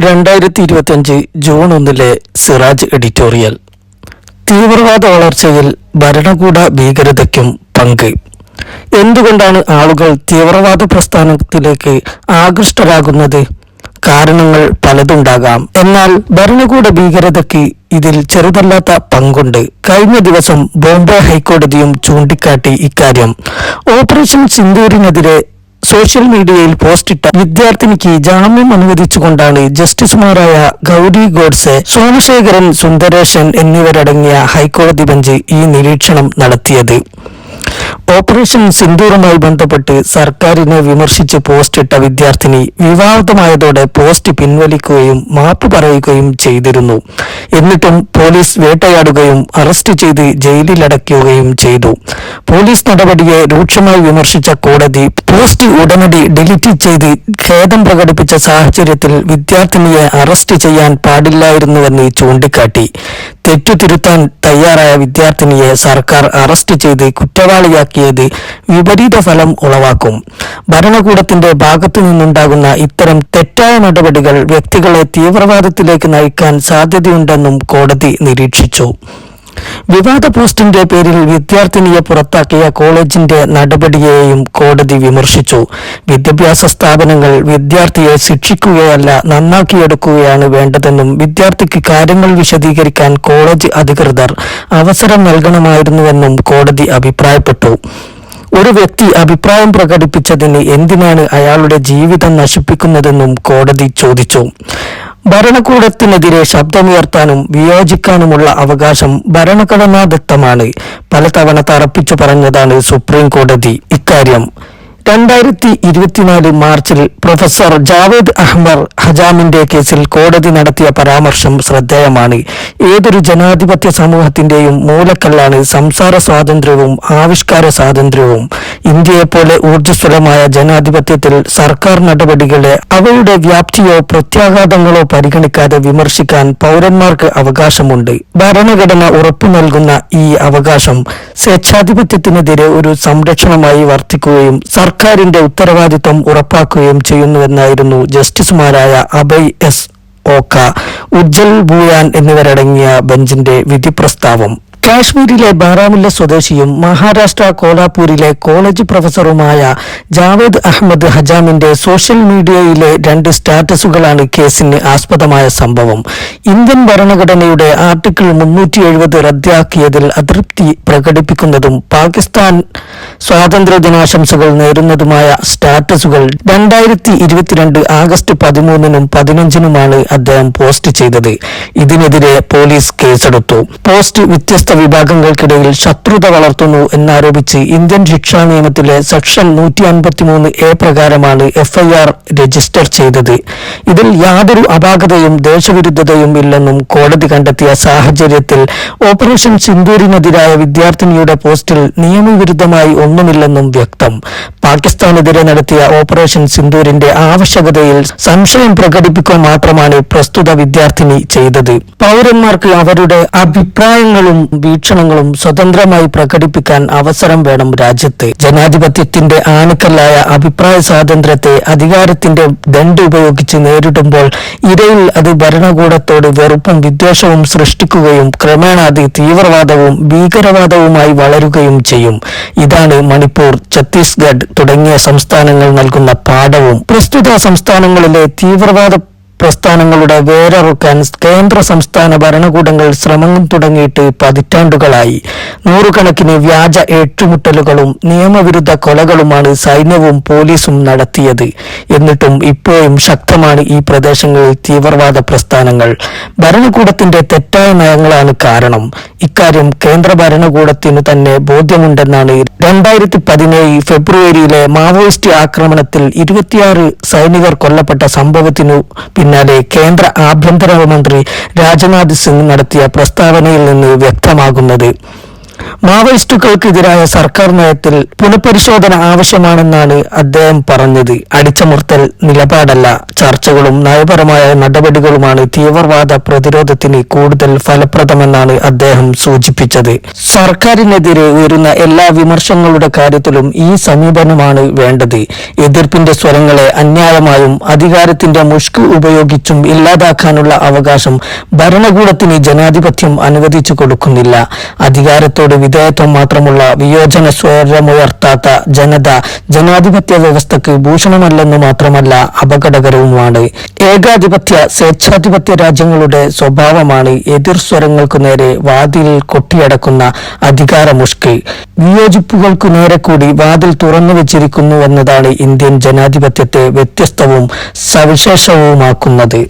2025 June 1 Siraj editorial. തീവ്രവാദ വളർച്ചയിൽ ഭരണകൂട ഭീകരതയ്ക്കും പങ്ക്. എന്തുകൊണ്ടാണ് ആളുകൾ തീവ്രവാദ പ്രസ്ഥാനത്തിലേക്ക് ആകൃഷ്ടരാകുന്നത്? കാരണങ്ങൾ പലതുണ്ടാകാം. എന്നാൽ ഭരണകൂട ഭീകരതയ്ക്ക് ഇതിൽ ചെറുതല്ലാത്ത പങ്കുണ്ട്. കഴിഞ്ഞ ദിവസം ബോംബെ ഹൈക്കോടതിയും ചൂണ്ടിക്കാട്ടി ഇക്കാര്യം. ഓപ്പറേഷൻ സിന്ദൂരിനെതിരെ സോഷ്യൽ മീഡിയയിൽ പോസ്റ്റിട്ട വിദ്യാർത്ഥിനിക്ക് ജാമ്യം അനുവദിച്ചുകൊണ്ടാണ് ജസ്റ്റിസുമാരായ ഗൗരി ഗോഡ്സെ, സോമശേഖരൻ സുന്ദരേശൻ എന്നിവരടങ്ങിയ ഹൈക്കോടതി ബെഞ്ച് ഈ നിരീക്ഷണം നടത്തിയത്. ഓപ്പറേഷൻ സിന്ദൂറുമായി ബന്ധപ്പെട്ട് സർക്കാരിനെ വിമർശിച്ച് പോസ്റ്റിട്ട വിദ്യാർത്ഥിനി വിവാദമായതോടെ പോസ്റ്റ് പിൻവലിക്കുകയും മാപ്പ് പറയുകയും ചെയ്തിരുന്നു. എന്നിട്ടും പോലീസ് വേട്ടയാടുകയും അറസ്റ്റ് ചെയ്ത് ജയിലിലടയ്ക്കുകയും ചെയ്തു. പോലീസ് നടപടിയെ രൂക്ഷമായി വിമർശിച്ച കോടതി പോസ്റ്റ് ഉടനടി ഡിലീറ്റ് ചെയ്ത് ഖേദം പ്രകടിപ്പിച്ച സാഹചര്യത്തിൽ വിദ്യാർത്ഥിനിയെ അറസ്റ്റ് ചെയ്യാൻ പാടില്ലായിരുന്നുവെന്ന് ചൂണ്ടിക്കാട്ടി. തെറ്റുതിരുത്താൻ തയ്യാറായ വിദ്യാർത്ഥിനിയെ സർക്കാർ അറസ്റ്റ് ചെയ്ത് കുറ്റവാളിയാക്കിയത് വിപരീത ഫലം ഉളവാക്കും. ഭരണകൂടത്തിന്റെ ഭാഗത്തു നിന്നുണ്ടാകുന്ന ഇത്തരം തെറ്റായ നടപടികൾ വ്യക്തികളെ തീവ്രവാദത്തിലേക്ക് നയിക്കാൻ സാധ്യതയുണ്ടെന്നും കോടതി നിരീക്ഷിച്ചു. വിവാദ പോസ്റ്റിന്റെ പേരിൽ വിദ്യാർത്ഥിനിയെ പുറത്താക്കിയ കോളേജിന്റെ നടപടിയെയും കോടതി വിമർശിച്ചു. വിദ്യാഭ്യാസ സ്ഥാപനങ്ങൾ വിദ്യാർത്ഥിയെ ശിക്ഷിക്കുകയല്ല നന്നാക്കിയെടുക്കുകയാണ് വേണ്ടതെന്നും വിദ്യാർത്ഥിക്ക് കാര്യങ്ങൾ വിശദീകരിക്കാൻ കോളേജ് അധികൃതർ അവസരം നൽകണമായിരുന്നുവെന്നും കോടതി അഭിപ്രായപ്പെട്ടു. ഒരു വ്യക്തി അഭിപ്രായം പ്രകടിപ്പിച്ചതിന് എന്തിനാണ് അയാളുടെ ജീവിതം നശിപ്പിക്കുന്നതെന്നും കോടതി ചോദിച്ചു. ഭരണകൂടത്തിനെതിരെ ശബ്ദമുയർത്താനും വിയോജിക്കാനുമുള്ള അവകാശം ഭരണഘടനാദത്തമാണ്. പലതവണ തറപ്പിച്ചു പറഞ്ഞതാണ് സുപ്രീം കോടതി ഇക്കാര്യം. 2024 മാർച്ചിൽ പ്രൊഫസർ ജാവേദ് അഹ്മദ് ഹജാമിന്റെ കേസിൽ കോടതി നടത്തിയ പരാമർശം ശ്രദ്ധേയമാണ്. ഏതൊരു ജനാധിപത്യ സമൂഹത്തിന്റെയും മൂലക്കല്ലാണ് സംസാര സ്വാതന്ത്ര്യവും ആവിഷ്കാര സ്വാതന്ത്ര്യവും. ഇന്ത്യയെപ്പോലെ ഊർജ്ജസ്വലമായ ജനാധിപത്യത്തിൽ സർക്കാർ നടപടികളെ അവയുടെ വ്യാപ്തിയോ പ്രത്യാഘാതങ്ങളോ പരിഗണിക്കാതെ വിമർശിക്കാൻ പൗരന്മാർക്ക് അവകാശമുണ്ട്. ഭരണഘടന ഉറപ്പു നൽകുന്ന ഈ അവകാശം സ്വേച്ഛാധിപത്യത്തിനെതിരെ ഒരു സംരക്ഷണമായി വർത്തിക്കുകയും സർക്കാരിന്റെ ഉത്തരവാദിത്വം ഉറപ്പാക്കുകയും ചെയ്യുന്നുവെന്നായിരുന്നു ജസ്റ്റിസുമാരായ അഭയ് എസ് ഓക്ക, ഉജ്ജൽ ഭൂയാൻ എന്നിവരടങ്ങിയ ബെഞ്ചിന്റെ വിധി പ്രസ്താവം. കാശ്മീരിലെ ബാരാമുല്ല സ്വദേശിയും മഹാരാഷ്ട്ര കോലാപൂരിലെ കോളേജ് പ്രൊഫസറുമായ ജാവേദ് അഹ്മദ് ഹജാമിന്റെ സോഷ്യൽ മീഡിയയിലെ 2 സ്റ്റാറ്റസുകളാണ് കേസിന് ആസ്പദമായ സംഭവം. ഇന്ത്യൻ ഭരണഘടനയുടെ ആർട്ടിക്കിൾ 370 റദ്ദാക്കിയതിൽ അതൃപ്തി പ്രകടിപ്പിക്കുന്നതും പാകിസ്ഥാൻ സ്വാതന്ത്ര്യദിനാശംസകൾ നേരുന്നതുമായ സ്റ്റാറ്റസുകൾ 2022 ആഗസ്റ്റ് 13-നും 15-നുമാണ് അദ്ദേഹം പോസ്റ്റ് ചെയ്തത്. ഇതിനെതിരെ പോലീസ് കേസെടുത്തു. പോസ്റ്റ് വ്യത്യസ്ത വിഭാഗങ്ങൾക്കിടയിൽ ശത്രുത വളർത്തുന്നു എന്നാരോപിച്ച് ഇന്ത്യൻ ശിക്ഷാ നിയമത്തിലെ സെക്ഷൻ 153A പ്രകാരമാണ് FIR രജിസ്റ്റർ ചെയ്തത്. ഇതിൽ യാതൊരു അപാകതയും ദേശവിരുദ്ധതയും ഇല്ലെന്നും കോടതി കണ്ടെത്തിയ സാഹചര്യത്തിൽ ഓപ്പറേഷൻ സിന്ദൂരിനെതിരായ വിദ്യാർത്ഥിനിയുടെ പോസ്റ്റിൽ നിയമവിരുദ്ധമായി ഒന്നുമില്ലെന്നും വ്യക്തം. പാകിസ്ഥാനെതിരെ നടത്തിയ ഓപ്പറേഷൻ സിന്ദൂരിന്റെ ആവശ്യകതയിൽ സംശയം പ്രകടിപ്പിക്കുക മാത്രമാണ് പ്രസ്തുത വിദ്യാർത്ഥിനി ചെയ്തത്. പൗരന്മാർക്ക് അവരുടെ അഭിപ്രായങ്ങളും വീക്ഷണങ്ങളും സ്വതന്ത്രമായി പ്രകടിപ്പിക്കാൻ അവസരം വേണം രാജ്യത്ത്. ജനാധിപത്യത്തിന്റെ ആണിക്കല്ലായ അഭിപ്രായ സ്വാതന്ത്ര്യത്തെ അധികാരത്തിന്റെ ദണ്ഡ് ഉപയോഗിച്ച് നേരിടുമ്പോൾ ഇരയിൽ അത് ഭരണകൂടത്തോട് വെറുപ്പും വിദ്വേഷവും സൃഷ്ടിക്കുകയും ക്രമേണ അത് തീവ്രവാദവും ഭീകരവാദവുമായി വളരുകയും ചെയ്യും. ഇതാണ് മണിപ്പൂർ, ഛത്തീസ്ഗഡ് തുടങ്ങിയ സംസ്ഥാനങ്ങൾ നൽകുന്ന പാഠവും. പ്രസ്തുത സംസ്ഥാനങ്ങളിലെ തീവ്രവാദ പ്രസ്ഥാനങ്ങളുടെ വേരറുക്കാൻ കേന്ദ്ര സംസ്ഥാന ഭരണകൂടങ്ങൾ ശ്രമം തുടങ്ങിയിട്ട് പതിറ്റാണ്ടുകളായി. നൂറുകണക്കിന് വ്യാജ ഏറ്റുമുട്ടലുകളും നിയമവിരുദ്ധ കൊലകളുമാണ് സൈന്യവും പോലീസും നടത്തിയത്. എന്നിട്ടും ഇപ്പോഴും ശക്തമാണ് ഈ പ്രദേശങ്ങളിൽ തീവ്രവാദ പ്രസ്ഥാനങ്ങൾ. ഭരണകൂടത്തിന്റെ തെറ്റായ നയങ്ങളാണ് കാരണം. ഇക്കാര്യം കേന്ദ്ര ഭരണകൂടത്തിനു തന്നെ ബോധ്യമുണ്ടെന്നാണ് 2017 ഫെബ്രുവരിയിലെ മാവോയിസ്റ്റ് ആക്രമണത്തിൽ 26 സൈനികർ കൊല്ലപ്പെട്ട സംഭവത്തിനു പിന്നാലെ കേന്ദ്ര ആഭ്യന്തര മന്ത്രി രാജ്നാഥ് സിംഗ് നടത്തിയ പ്രസ്താവനയിൽ നിന്ന് വ്യക്തമാകുന്നത്. മാവോയിസ്റ്റുകൾക്കെതിരായ സർക്കാർ നയത്തിൽ പുനഃപരിശോധന ആവശ്യമാണെന്നാണ് അദ്ദേഹം പറഞ്ഞത്. അടിച്ചമർത്തൽ നിലപാടല്ല, ചർച്ചകളും നയപരമായ നടപടികളുമാണ് തീവ്രവാദ പ്രതിരോധത്തിന് കൂടുതൽ ഫലപ്രദമെന്നാണ് അദ്ദേഹം സൂചിപ്പിച്ചത്. സർക്കാരിനെതിരെ ഉയരുന്ന എല്ലാ വിമർശനങ്ങളുടെ കാര്യത്തിലും ഈ സമീപനമാണ് വേണ്ടത്. എതിർപ്പിന്റെ സ്വരങ്ങളെ അന്യായമായും അധികാരത്തിന്റെ മുഷ്ക് ഉപയോഗിച്ചും ഇല്ലാതാക്കാനുള്ള അവകാശം ഭരണകൂടത്തിന് ജനാധിപത്യം അനുവദിച്ചു കൊടുക്കുന്നില്ല. അധികാരത്തോട് വിധേയത്വം മാത്രമുള്ള വിയോജന സ്വരമുയർത്താത്ത ജനത ജനാധിപത്യ വ്യവസ്ഥക്ക് ഭൂഷണമല്ലെന്ന് മാത്രമല്ല അപകടകരവുമാണ്. ഏകാധിപത്യ സ്വേച്ഛാധിപത്യ രാജ്യങ്ങളുടെ സ്വഭാവമാണ് എതിർ സ്വരങ്ങൾക്കു നേരെ വാതിൽ കൊട്ടിയടക്കുന്ന അധികാരമുഷ്ക്. വിയോജിപ്പുകൾക്കു നേരെ കൂടി വാതിൽ തുറന്നു വെച്ചിരിക്കുന്നുവെന്നതാണ് ഇന്ത്യൻ ജനാധിപത്യത്തെ വ്യത്യസ്തവും സവിശേഷവുമാക്കുന്നത്.